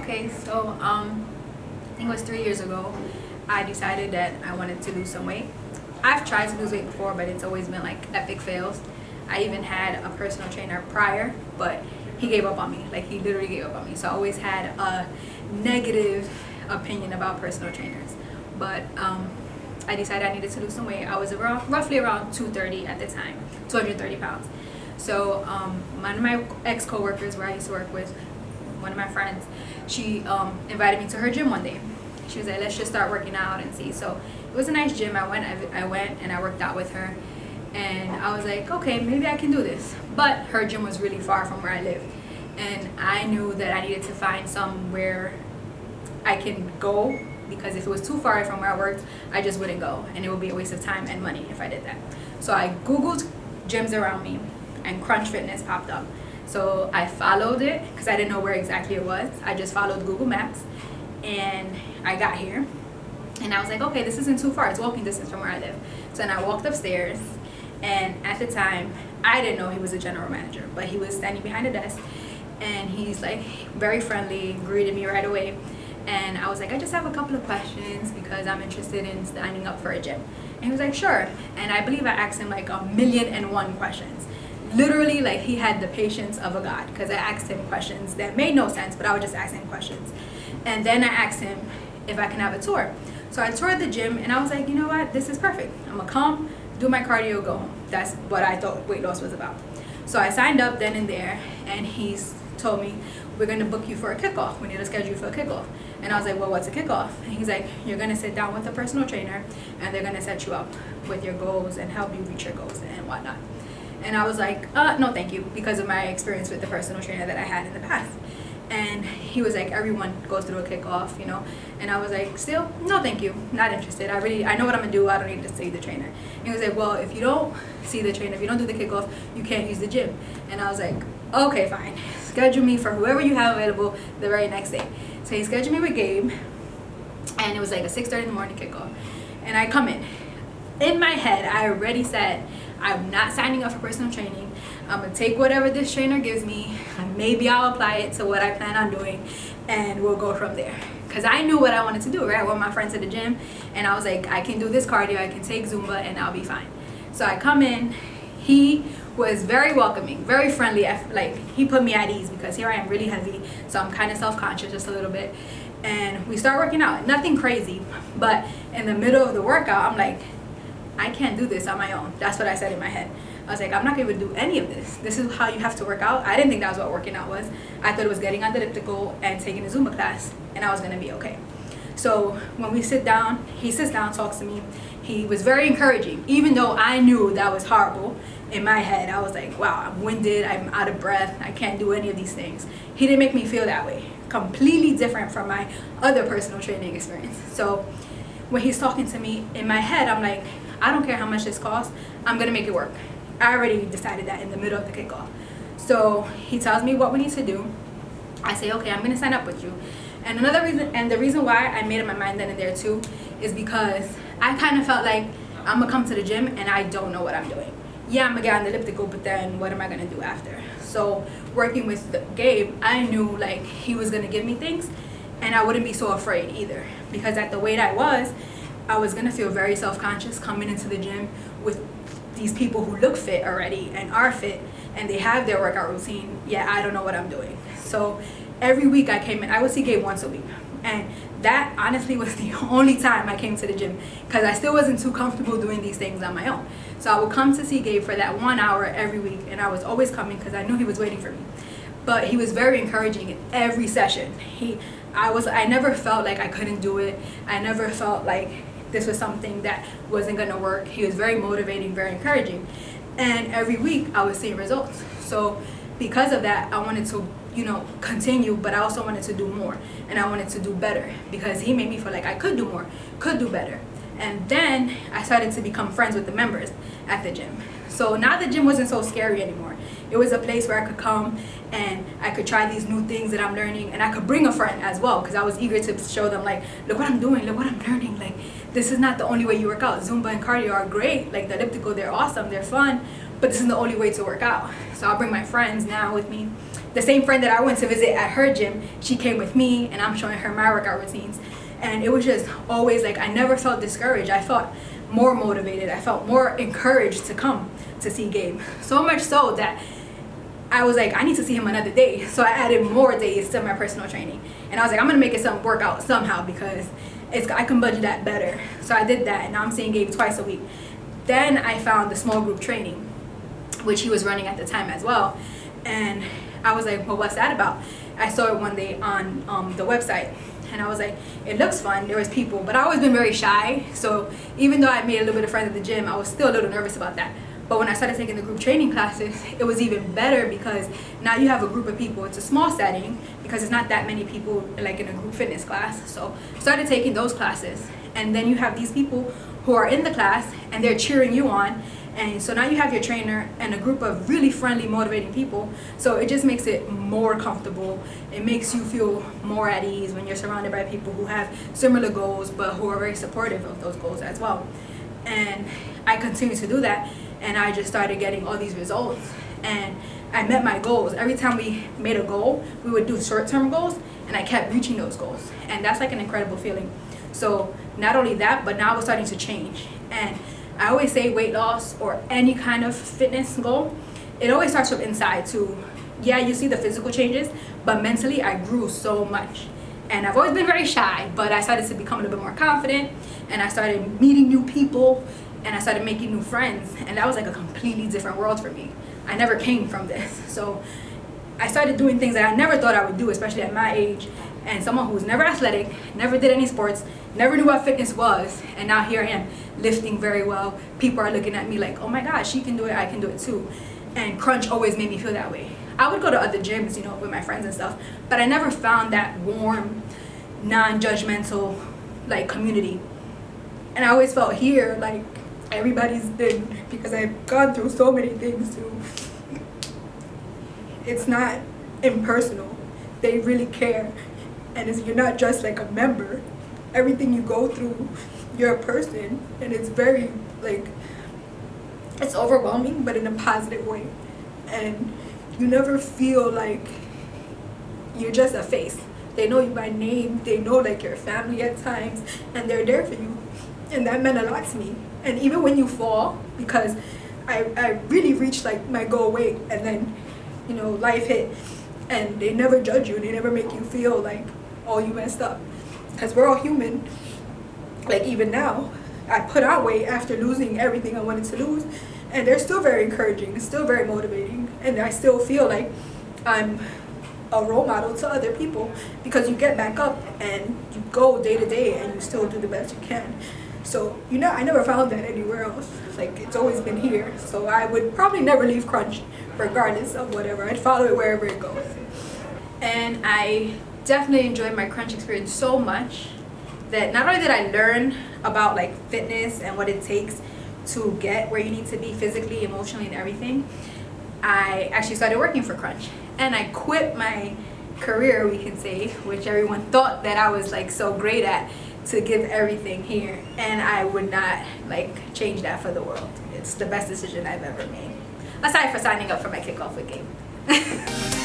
Okay, so I think it was 3 years ago, I decided that I wanted to lose some weight. I've tried to lose weight before, but it's always been like epic fails. I even had a personal trainer prior, but he gave up on me. Like, he literally gave up on me. So I always had a negative opinion about personal trainers. But I decided I needed to lose some weight. I was roughly around 230 at the time, 230 pounds. So one of my ex-coworkers where I used to work with, one of my friends, she invited me to her gym one day. She was like, let's just start working out and see. So it was a nice gym. I went and I worked out with her, and I was like, okay, maybe I can do this. But her gym was really far from where I lived, and I knew that I needed to find somewhere I can go, because if it was too far from where I worked, I just wouldn't go, and it would be a waste of time and money if I did that. So I Googled gyms around me, and Crunch Fitness popped up. So I followed it because I didn't know where exactly it was. I just followed Google Maps, and I got here, and I was like, okay, this isn't too far. It's walking distance from where I live. So then I walked upstairs, and at the time, I didn't know he was a general manager, but he was standing behind a desk, and he's like very friendly, greeted me right away. And I was like, I just have a couple of questions because I'm interested in signing up for a gym. And he was like, sure. And I believe I asked him like 1,000,001 questions. Literally, like, he had the patience of a god, because I asked him questions that made no sense, but I would just ask him questions. And then I asked him if I can have a tour. So I toured the gym, and I was like, you know what, this is perfect. I'm gonna come, do my cardio, go home. That's what I thought weight loss was about. So I signed up then and there, and he's told me, we're gonna book you for a kickoff. We need to schedule you for a kickoff. And I was like, well, what's a kickoff? And he's like, you're gonna sit down with a personal trainer, and they're gonna set you up with your goals and help you reach your goals and whatnot. And I was like, no thank you, because of my experience with the personal trainer that I had in the past. And he was like, everyone goes through a kickoff, you know. And I was like, still, no thank you, not interested. I know what I'm gonna do. I don't need to see the trainer. And he was like, well, if you don't see the trainer, if you don't do the kickoff, you can't use the gym. And I was like, okay, fine. Schedule me for whoever you have available the very next day. So he scheduled me with Gabe, and it was like a 6:30 in the morning kickoff. And I come in. In my head, I already said, I'm not signing up for personal training. I'm gonna take whatever this trainer gives me, and maybe I'll apply it to what I plan on doing, and we'll go from there. Because I knew what I wanted to do, right? I went with my friends to the gym, and I was like, I can do this cardio, I can take Zumba, and I'll be fine. So I come in. He was very welcoming, very friendly. Like, he put me at ease, because here I am really heavy, so I'm kind of self-conscious just a little bit. And we start working out. Nothing crazy, but in the middle of the workout, I'm like, I can't do this on my own. That's what I said in my head. I was like, I'm not going to do any of this. This is how you have to work out. I didn't think that was what working out was. I thought it was getting on the elliptical and taking a Zumba class, and I was going to be okay. So when we sit down, he sits down, talks to me. He was very encouraging, even though I knew that was horrible. In my head, I was like, wow, I'm winded, I'm out of breath, I can't do any of these things. He didn't make me feel that way. Completely different from my other personal training experience. So when he's talking to me, in my head, I'm like, I don't care how much this costs, I'm gonna make it work. I already decided that in the middle of the kickoff. So he tells me what we need to do. I say, okay, I'm gonna sign up with you. And another reason, and the reason why I made up my mind then and there too, is because I kind of felt like I'm gonna come to the gym and I don't know what I'm doing. Yeah, I'm gonna get on the elliptical, but then what am I gonna do after? So working with Gabe, I knew like he was gonna give me things, and I wouldn't be so afraid either, because at the weight I was gonna feel very self-conscious coming into the gym with these people who look fit already and are fit, and they have their workout routine. Yeah, I don't know what I'm doing. So every week I came in, I would see Gabe once a week, and that honestly was the only time I came to the gym, because I still wasn't too comfortable doing these things on my own. So I would come to see Gabe for that 1 hour every week, and I was always coming because I knew he was waiting for me. But he was very encouraging in every session. I never felt like I couldn't do it. I never felt like this was something that wasn't gonna work. He was very motivating, very encouraging. And every week I was seeing results. So because of that, I wanted to, continue, but I also wanted to do more, and I wanted to do better, because he made me feel like I could do more, could do better. And then I started to become friends with the members at the gym. So now the gym wasn't so scary anymore. It was a place where I could come and I could try these new things that I'm learning, and I could bring a friend as well, because I was eager to show them, like, look what I'm doing, look what I'm learning. Like, this is not the only way you work out. Zumba and cardio are great. Like, the elliptical, they're awesome, they're fun, but this is the only way to work out. So I'll bring my friends now with me, the same friend that I went to visit at her gym, she came with me, and I'm showing her my workout routines. And it was just always like, I never felt discouraged. I felt more motivated. I felt more encouraged to come to see Gabe. So much so that I was like, I need to see him another day. So I added more days to my personal training. And I was like, I'm gonna make it some workout somehow, because I can budget that better. So I did that, and now I'm seeing Gabe twice a week. Then I found the small group training, which he was running at the time as well. And I was like, well, what's that about? I saw it one day on the website, and I was like, it looks fun. There was people, but I always been very shy. So even though I made a little bit of friends at the gym, I was still a little nervous about that. But when I started taking the group training classes, it was even better, because now you have a group of people. It's a small setting because it's not that many people like in a group fitness class. So I started taking those classes, and then you have these people who are in the class and they're cheering you on. And so now you have your trainer and a group of really friendly, motivating people. So it just makes it more comfortable. It makes you feel more at ease when you're surrounded by people who have similar goals, but who are very supportive of those goals as well. And I continue to do that, and I just started getting all these results. And I met my goals. Every time we made a goal, we would do short-term goals, and I kept reaching those goals. And that's like an incredible feeling. So not only that, but now we're starting to change. And I always say weight loss or any kind of fitness goal, it always starts from inside too. Yeah, you see the physical changes, but mentally I grew so much. And I've always been very shy, but I started to become a little bit more confident, and I started meeting new people, and I started making new friends, and that was like a completely different world for me. I never came from this. So I started doing things that I never thought I would do, especially at my age, and someone who was never athletic, never did any sports, never knew what fitness was, and now here I am lifting very well. People are looking at me like, oh my gosh, she can do it, I can do it too. And crunch always made me feel that way. I would go to other gyms, you know, with my friends and stuff, but I never found that warm, non-judgmental like community. And I always felt here like everybody's been, because I've gone through so many things too. It's not impersonal. They really care. And you're not just like a member. Everything you go through, you're a person, and it's very like, it's overwhelming, but in a positive way. And you never feel like you're just a face. They know you by name, they know like your family at times, and they're there for you. And that meant a lot to me. And even when you fall, because I really reached like my goal weight, and then, you know, life hit, and they never judge you, they never make you feel like, oh, you messed up. Because we're all human. Like even now, I put on weight after losing everything I wanted to lose, and they're still very encouraging, it's still very motivating, and I still feel like I'm a role model to other people, because you get back up and you go day to day and you still do the best you can. So, you know, I never found that anywhere else. Like, it's always been here. So I would probably never leave Crunch, regardless of whatever. I'd follow it wherever it goes. And I definitely enjoyed my Crunch experience so much that not only did I learn about like fitness and what it takes to get where you need to be physically, emotionally, and everything, I actually started working for Crunch. And I quit my career, we can say, which everyone thought that I was like so great at, to give everything here. And I would not like change that for the world. It's the best decision I've ever made, aside for signing up for my kickoff with Gabe.